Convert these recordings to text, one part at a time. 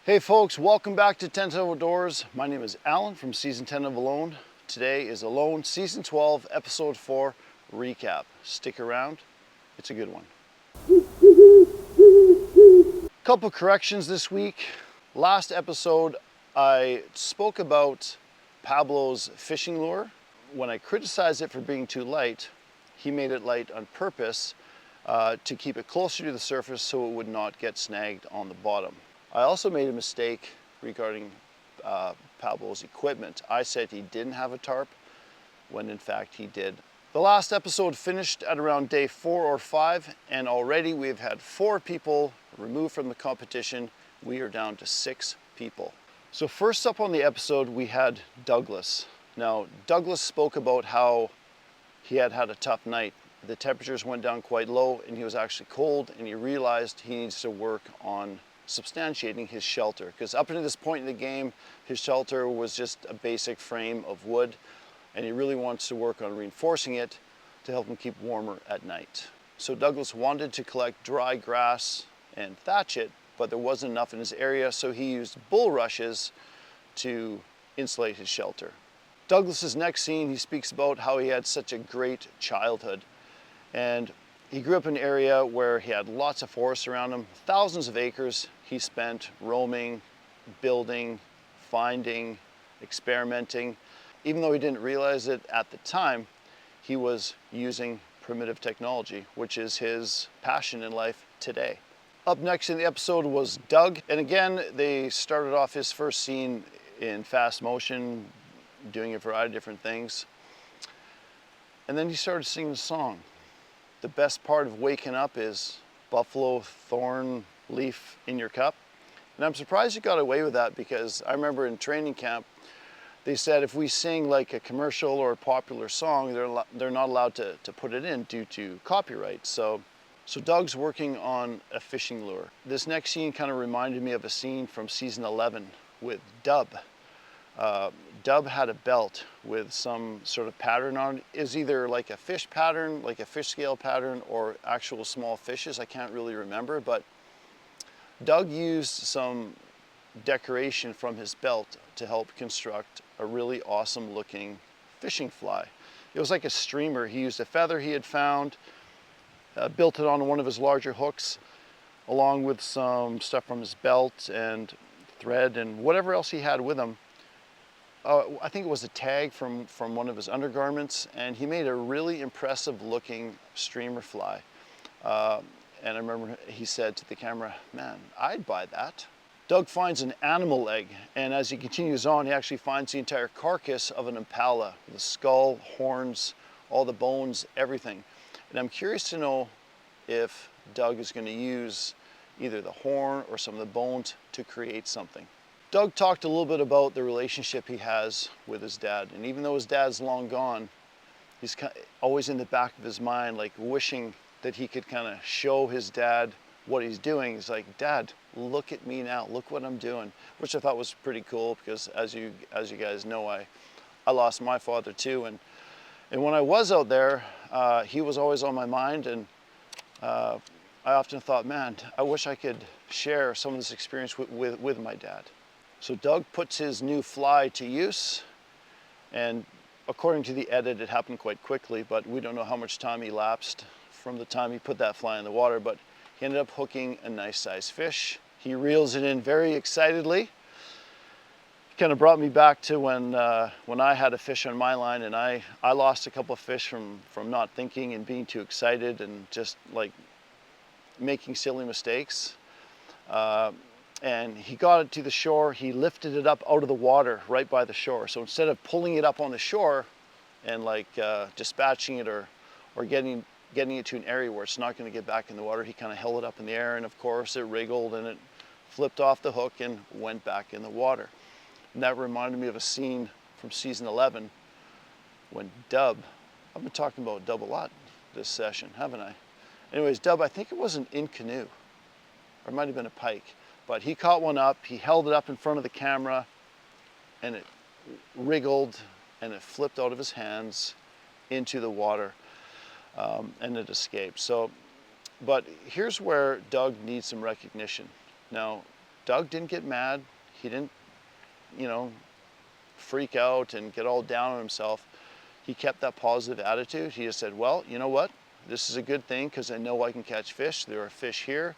Hey folks, welcome back to Tenta Outdoors. My name is Alan from Season 10 of Alone. Today is Alone Season 12, Episode 4 recap. Stick around, it's a good one. Couple corrections this week. Last episode, I spoke about Pablo's fishing lure. When I criticized it for being too light, he made it light on purpose to keep it closer to the surface so it would not get snagged on the bottom. I also made a mistake regarding Pablo's equipment. I said he didn't have a tarp when in fact he did. The last episode finished at around day 4 or 5, and already we've had 4 people removed from the competition. We are down to 6 people. So first up on the episode, we had Douglas. Now, Douglas spoke about how he had had a tough night. The temperatures went down quite low and he was actually cold, and he realized he needs to work on substantiating his shelter, because up until this point in the game, his shelter was just a basic frame of wood, and he really wants to work on reinforcing it to help him keep warmer at night. So Douglas wanted to collect dry grass and thatch it, but there wasn't enough in his area, so he used bulrushes to insulate his shelter. Douglas's next scene, he speaks about how he had such a great childhood, and he grew up in an area where he had lots of forests around him, thousands of acres he spent roaming, building, finding, experimenting. Even though he didn't realize it at the time, he was using primitive technology, which is his passion in life today. Up next in the episode was Doug, and again, they started off his first scene in fast motion, doing a variety of different things. And then he started singing a song. The best part of waking up is buffalo thorn leaf in your cup. And I'm surprised he got away with that, because I remember in training camp, they said if we sing like a commercial or a popular song, they're not allowed to put it in due to copyright. So Doug's working on a fishing lure. This next scene kind of reminded me of a scene from season 11 with Dub. Dub had a belt with some sort of pattern on it. It was either like a fish pattern, like a fish scale pattern, or actual small fishes. I can't really remember, but Doug used some decoration from his belt to help construct a really awesome looking fishing fly. It was like a streamer. He used a feather he had found, built it on one of his larger hooks, along with some stuff from his belt and thread and whatever else he had with him. I think it was a tag from one of his undergarments, and he made a really impressive looking streamer fly. And I remember he said to the camera, "Man, I'd buy that." Doug finds an animal leg, and as he continues on, he actually finds the entire carcass of an impala, the skull, horns, all the bones, everything. And I'm curious to know if Doug is going to use either the horn or some of the bones to create something. Doug talked a little bit about the relationship he has with his dad, and even though his dad's long gone, he's always in the back of his mind, like wishing that he could kind of show his dad what he's doing. He's like, "Dad, look at me now, look what I'm doing," which I thought was pretty cool, because as you guys know, I lost my father too, and when I was out there, he was always on my mind, and I often thought, man, I wish I could share some of this experience with my dad. So Doug puts his new fly to use, and according to the edit, it happened quite quickly, but we don't know how much time elapsed from the time he put that fly in the water, but he ended up hooking a nice sized fish. He reels it in very excitedly. It kind of brought me back to when I had a fish on my line, and I lost a couple of fish from not thinking and being too excited and just like making silly mistakes. And he got it to the shore. He lifted it up out of the water right by the shore. So instead of pulling it up on the shore and like dispatching it or getting it to an area where it's not going to get back in the water, he kind of held it up in the air, and of course it wriggled and it flipped off the hook and went back in the water. And that reminded me of a scene from season 11 when Dub, I've been talking about Dub a lot this session, haven't I? Anyways, Dub, I think it was an in canoe, or it might have been a pike. But he caught one up, he held it up in front of the camera, and it wriggled and it flipped out of his hands into the water, and it escaped. But here's where Doug needs some recognition. Now, Doug didn't get mad. He didn't, you know, freak out and get all down on himself. He kept that positive attitude. He just said, well, you know what? This is a good thing because I know I can catch fish. There are fish here,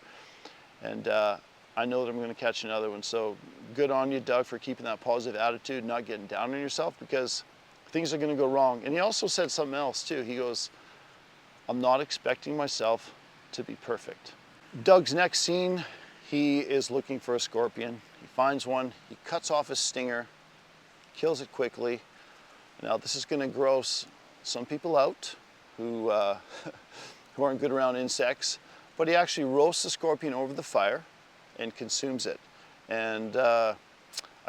and I know that I'm going to catch another one. So good on you, Doug, for keeping that positive attitude, not getting down on yourself, because things are going to go wrong. And he also said something else too. He goes, I'm not expecting myself to be perfect. Doug's next scene, he is looking for a scorpion. He finds one, he cuts off his stinger, kills it quickly. Now this is going to gross some people out who who aren't good around insects, but he actually roasts the scorpion over the fire and consumes it. And I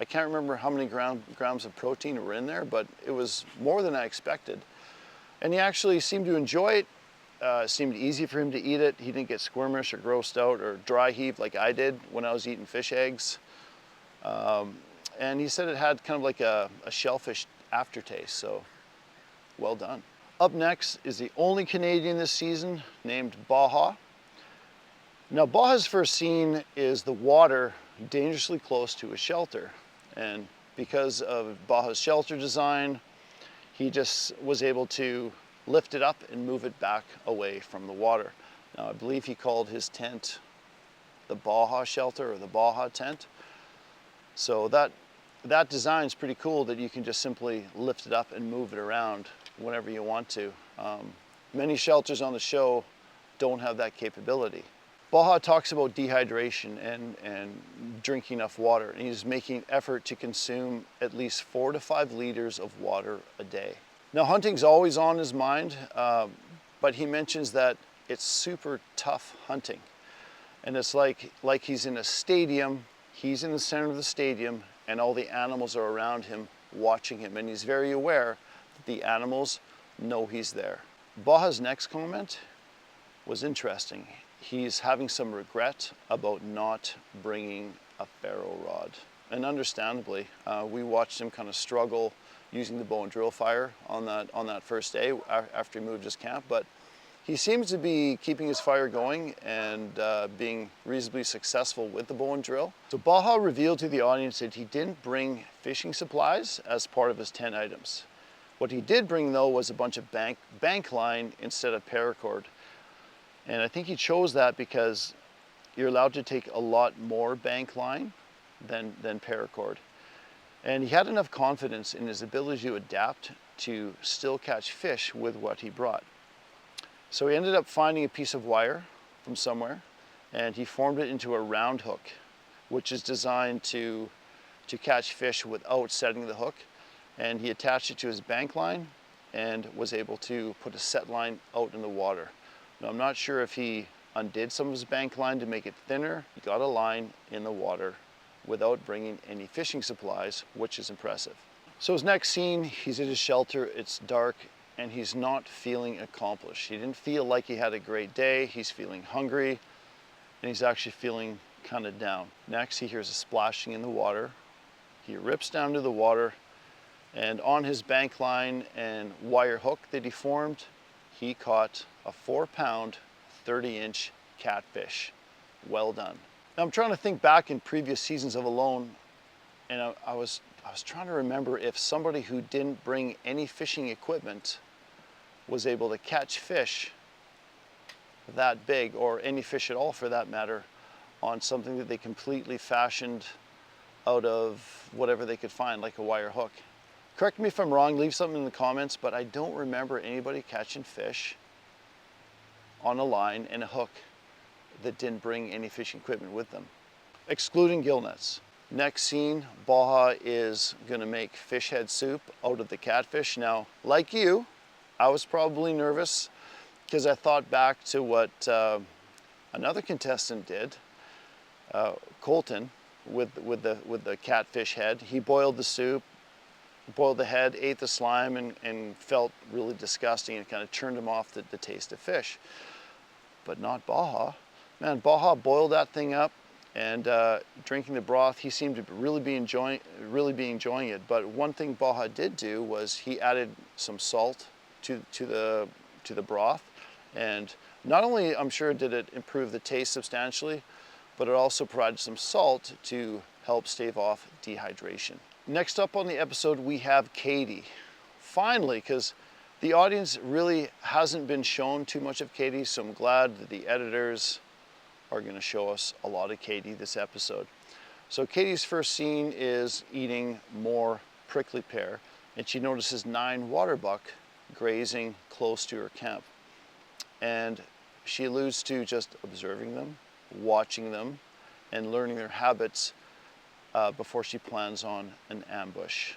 can't remember how many grams of protein were in there, but it was more than I expected. And he actually seemed to enjoy it. It seemed easy for him to eat it. He didn't get squirmish or grossed out or dry heaved like I did when I was eating fish eggs. And he said it had kind of like a shellfish aftertaste, so well done. Up next is the only Canadian this season named Baja. Now Baja's first scene is the water dangerously close to his shelter. And because of Baja's shelter design, he just was able to lift it up and move it back away from the water. Now I believe he called his tent the Baja shelter or the Baja tent. So that design is pretty cool, that you can just simply lift it up and move it around whenever you want to. Many shelters on the show don't have that capability. Baja talks about dehydration and drinking enough water, and he's making effort to consume at least 4 to 5 liters of water a day. Now hunting's always on his mind, but he mentions that it's super tough hunting. And it's like he's in a stadium, he's in the center of the stadium, and all the animals are around him watching him, and he's very aware that the animals know he's there. Baja's next comment was interesting. He's having some regret about not bringing a ferro rod. And understandably, we watched him kind of struggle using the bow and drill fire on that first day after he moved his camp, but he seems to be keeping his fire going and being reasonably successful with the bow and drill. So Baja revealed to the audience that he didn't bring fishing supplies as part of his 10 items. What he did bring though was a bunch of bank line instead of paracord. And I think he chose that because you're allowed to take a lot more bank line than paracord. And he had enough confidence in his ability to adapt to still catch fish with what he brought. So he ended up finding a piece of wire from somewhere, and he formed it into a round hook, which is designed to catch fish without setting the hook. And he attached it to his bank line and was able to put a set line out in the water. Now I'm not sure if he undid some of his bank line to make it thinner. He got a line in the water without bringing any fishing supplies, which is impressive. So his next scene, he's at his shelter, it's dark, and he's not feeling accomplished. He didn't feel like he had a great day. He's feeling hungry, and he's actually feeling kind of down. Next, he hears a splashing in the water. He rips down to the water, and on his bank line and wire hook that he formed, he caught a 4-pound, 30-inch catfish. Well done. Now I'm trying to think back in previous seasons of Alone, and I was trying to remember if somebody who didn't bring any fishing equipment was able to catch fish that big, or any fish at all for that matter, on something that they completely fashioned out of whatever they could find, like a wire hook. Correct me if I'm wrong, leave something in the comments, but I don't remember anybody catching fish on a line and a hook that didn't bring any fishing equipment with them, excluding gill nets. Next scene, Baja is gonna make fish head soup out of the catfish. Now, like you, I was probably nervous because I thought back to what another contestant did, Colton, with the catfish head. He boiled the soup, boiled the head, ate the slime, and felt really disgusting, and kind of turned him off the taste of fish. But not Baja. Man, Baja boiled that thing up, and drinking the broth, he seemed to really be enjoying it. But one thing Baja did do was he added some salt to the broth, and not only, I'm sure, did it improve the taste substantially, but it also provided some salt to help stave off dehydration. Next up on the episode, we have Katie. Finally, because the audience really hasn't been shown too much of Katie, so I'm glad that the editors are going to show us a lot of Katie this episode. So Katie's first scene is eating more prickly pear, and she notices 9 water buck grazing close to her camp. And she alludes to just observing them, watching them, and learning their habits before she plans on an ambush.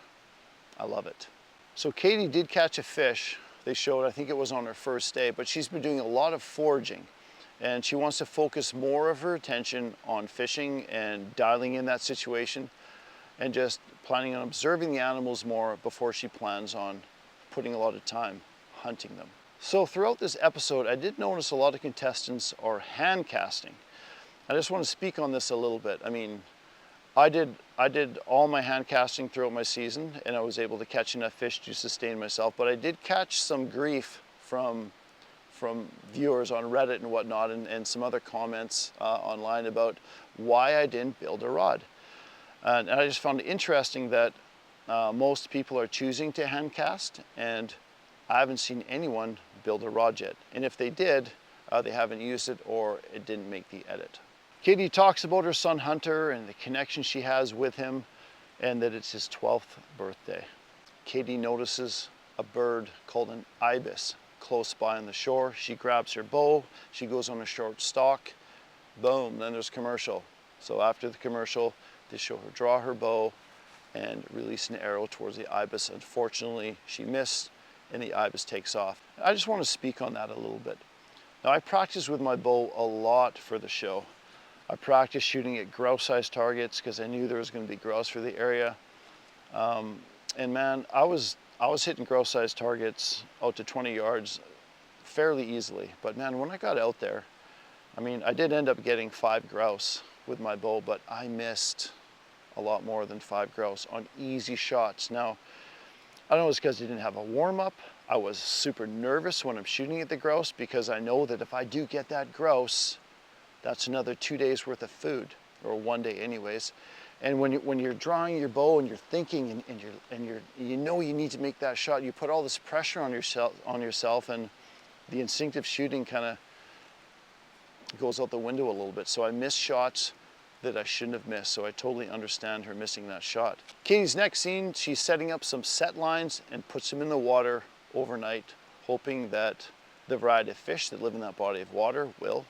I love it. So Katie did catch a fish. They showed, I think it was on her first day, but she's been doing a lot of foraging, and she wants to focus more of her attention on fishing and dialing in that situation and just planning on observing the animals more before she plans on putting a lot of time hunting them. So throughout this episode, I did notice a lot of contestants are hand casting. I just want to speak on this a little bit. I mean, I did all my hand casting throughout my season, and I was able to catch enough fish to sustain myself, but I did catch some grief from viewers on Reddit and whatnot, and some other comments online about why I didn't build a rod. And I just found it interesting that most people are choosing to hand cast, and I haven't seen anyone build a rod yet. And if they did, they haven't used it or it didn't make the edit. Katie talks about her son Hunter and the connection she has with him, and that it's his 12th birthday. Katie notices a bird called an ibis close by on the shore. She grabs her bow, she goes on a short stalk, boom, then there's commercial. So after the commercial, they show her draw her bow and release an arrow towards the ibis. Unfortunately, she missed and the ibis takes off. I just want to speak on that a little bit. Now, I practiced with my bow a lot for the show. I practiced shooting at grouse-sized targets because I knew there was going to be grouse for the area. And man, I was hitting grouse-sized targets out to 20 yards fairly easily. But man, when I got out there, I mean, I did end up getting 5 grouse with my bow, but I missed a lot more than 5 grouse on easy shots. Now, I don't know, it's because I didn't have a warm-up. I was super nervous when I'm shooting at the grouse because I know that if I do get that grouse, that's another 2 days worth of food, or 1 day anyways. And when you're drawing your bow and you're thinking and you know you need to make that shot, you put all this pressure on yourself, and the instinctive shooting kind of goes out the window a little bit. So I missed shots that I shouldn't have missed. So I totally understand her missing that shot. Katie's next scene, she's setting up some set lines and puts them in the water overnight, hoping that the variety of fish that live in that body of water will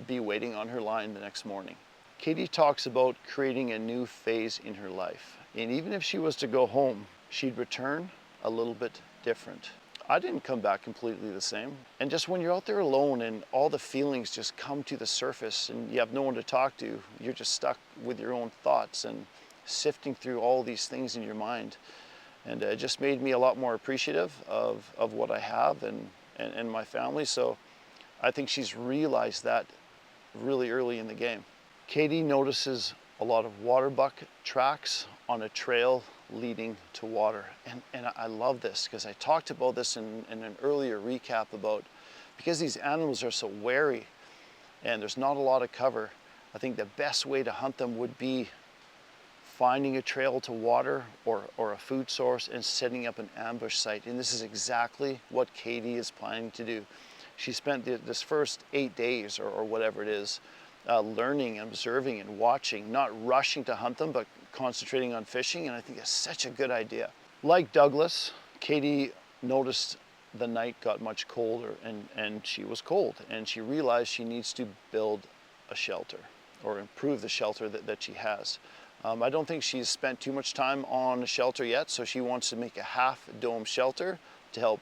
be waiting on her line the next morning. Katie talks about creating a new phase in her life. And even if she was to go home, she'd return a little bit different. I didn't come back completely the same. And just when you're out there alone and all the feelings just come to the surface and you have no one to talk to, you're just stuck with your own thoughts and sifting through all these things in your mind. And it just made me a lot more appreciative of what I have and my family. So I think she's realized that really early in the game. Katie notices a lot of water buck tracks on a trail leading to water. And I love this because I talked about this in an earlier recap about, because these animals are so wary and there's not a lot of cover, I think the best way to hunt them would be finding a trail to water or a food source and setting up an ambush site. And this is exactly what Katie is planning to do. She spent this first 8 days or whatever it is, learning, observing, and watching, not rushing to hunt them, but concentrating on fishing. And I think that's such a good idea. Like Douglas, Katie noticed the night got much colder and she was cold. And she realized she needs to build a shelter or improve the shelter that she has. I don't think she's spent too much time on a shelter yet, so she wants to make a half dome shelter to help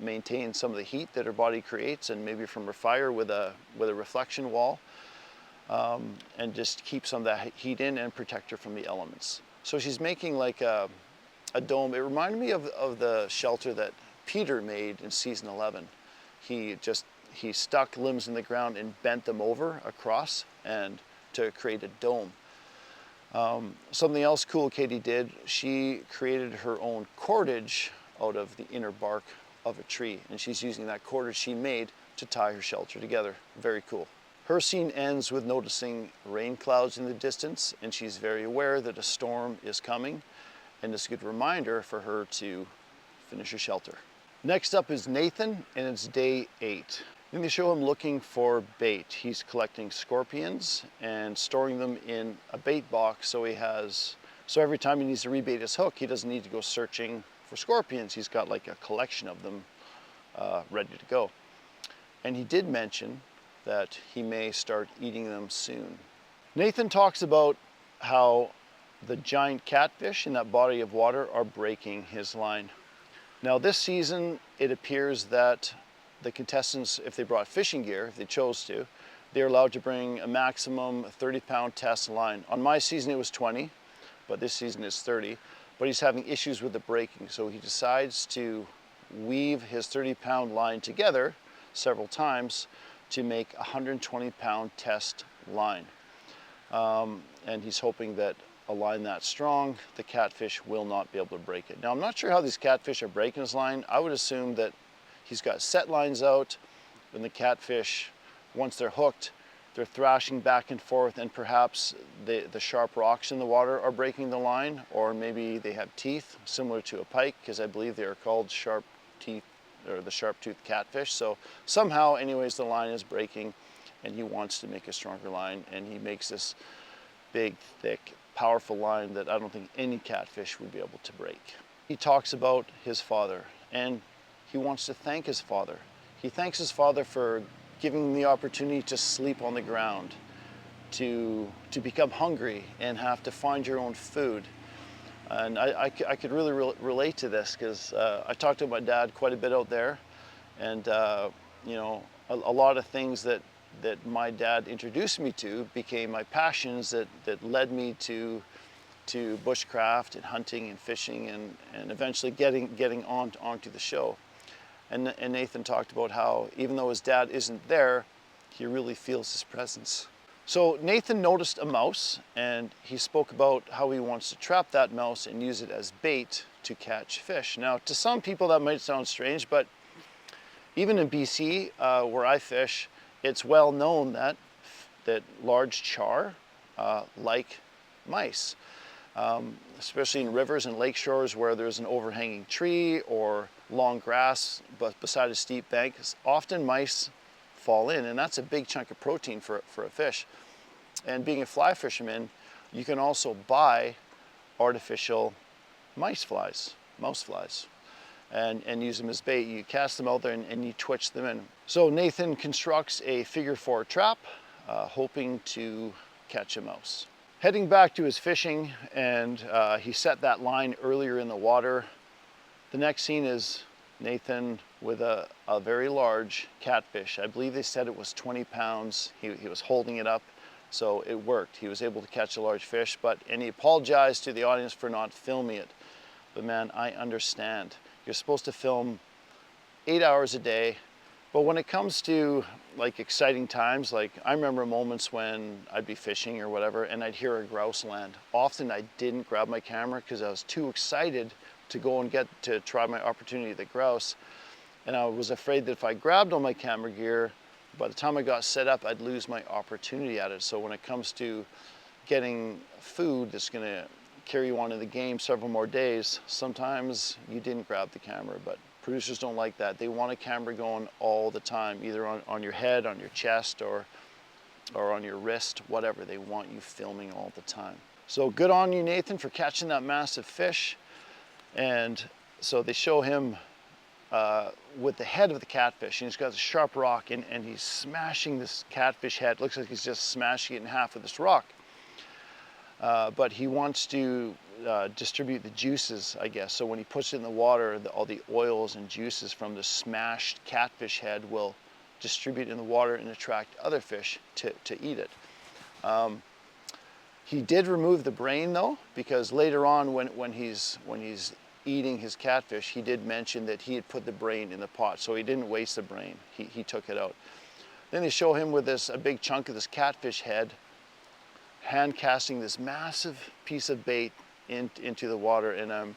maintain some of the heat that her body creates, and maybe from her fire with a reflection wall, and just keep some of that heat in and protect her from the elements. So she's making like a dome. It reminded me of the shelter that Peter made in season 11. He stuck limbs in the ground and bent them over across and to create a dome. Something else cool Katie did, she created her own cordage out of the inner bark of a tree, and she's using that cordage she made to tie her shelter together. Very cool. Her scene ends with noticing rain clouds in the distance, and she's very aware that a storm is coming, and it's a good reminder for her to finish her shelter. Next up is Nathan, and it's day 8. Then they show him looking for bait. He's collecting scorpions and storing them in a bait box, so every time he needs to rebait his hook, he doesn't need to go searching for scorpions. He's got like a collection of them ready to go. And he did mention that he may start eating them soon. Nathan talks about how the giant catfish in that body of water are breaking his line. Now this season, it appears that the contestants, if they brought fishing gear, if they chose to, they're allowed to bring a maximum 30-pound test line. On my season it was 20, but this season it's 30. But he's having issues with the breaking, so he decides to weave his 30-pound line together several times to make a 120-pound test line. And he's hoping that a line that strong, the catfish will not be able to break it. Now, I'm not sure how these catfish are breaking his line. I would assume that he's got set lines out, and the catfish, once they're hooked, they're thrashing back and forth, and perhaps the sharp rocks in the water are breaking the line, or maybe they have teeth similar to a pike, because I believe they are called sharp teeth, or the sharp-toothed catfish. So somehow, anyways, the line is breaking, and he wants to make a stronger line, and he makes this big, thick, powerful line that I don't think any catfish would be able to break. He talks about his father, and he wants to thank his father. He thanks his father for giving him the opportunity to sleep on the ground, to become hungry and have to find your own food. And I could really relate to this, because I talked to my dad quite a bit out there, and you know, a lot of things that my dad introduced me to became my passions that led me to bushcraft and hunting and fishing, and eventually getting onto the show. And Nathan talked about how even though his dad isn't there, he really feels his presence. So Nathan noticed a mouse, and he spoke about how he wants to trap that mouse and use it as bait to catch fish. Now, to some people that might sound strange, but even in BC, where I fish, it's well known that large char like mice, especially in rivers and lake shores where there's an overhanging tree or long grass but beside a steep bank. Often mice fall in, and that's a big chunk of protein for a fish. And being a fly fisherman, you can also buy artificial mouse flies, and use them as bait. You cast them out there and you twitch them in. So Nathan constructs a figure 4 trap, hoping to catch a mouse. Heading back to his fishing, and he set that line earlier in the water. The next scene is Nathan with a very large catfish. I believe they said it was 20 pounds. He was holding it up, so it worked. He was able to catch a large fish, and he apologized to the audience for not filming it. But man, I understand. You're supposed to film 8 hours a day, but when it comes to like exciting times, like I remember moments when I'd be fishing or whatever, and I'd hear a grouse land. Often I didn't grab my camera because I was too excited to go and get to try my opportunity at the grouse. And I was afraid that if I grabbed all my camera gear, by the time I got set up, I'd lose my opportunity at it. So when it comes to getting food that's gonna carry you on in the game several more days, sometimes you didn't grab the camera, but producers don't like that. They want a camera going all the time, either on your head, on your chest, or on your wrist, whatever. They want you filming all the time. So good on you, Nathan, for catching that massive fish. And so they show him with the head of the catfish, and he's got a sharp rock, and he's smashing this catfish head. It looks like he's just smashing it in half with this rock. But he wants to distribute the juices, I guess. So when he puts it in the water, all the oils and juices from the smashed catfish head will distribute in the water and attract other fish to eat it. He did remove the brain though, because later on when he's eating his catfish, he did mention that he had put the brain in the pot, so he didn't waste the brain. He took it out. Then they show him with a big chunk of this catfish head, hand casting this massive piece of bait into the water, and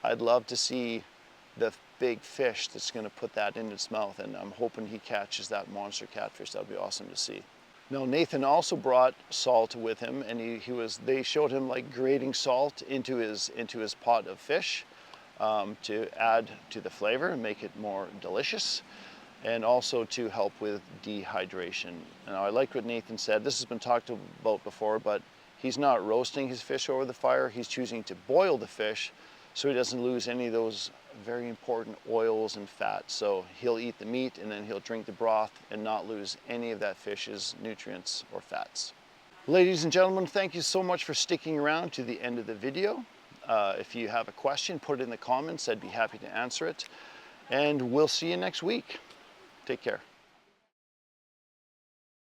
I'd love to see the big fish that's going to put that in its mouth, and I'm hoping he catches that monster catfish. That would be awesome to see. Now Nathan also brought salt with him, and they showed him like grating salt into his pot of fish to add to the flavor and make it more delicious, and also to help with dehydration. Now I like what Nathan said. This has been talked about before, but he's not roasting his fish over the fire. He's choosing to boil the fish so he doesn't lose any of those very important oils and fats. So he'll eat the meat and then he'll drink the broth and not lose any of that fish's nutrients or fats. Ladies and gentlemen, thank you so much for sticking around to the end of the video. If you have a question, put it in the comments. I'd be happy to answer it. And we'll see you next week. Take care.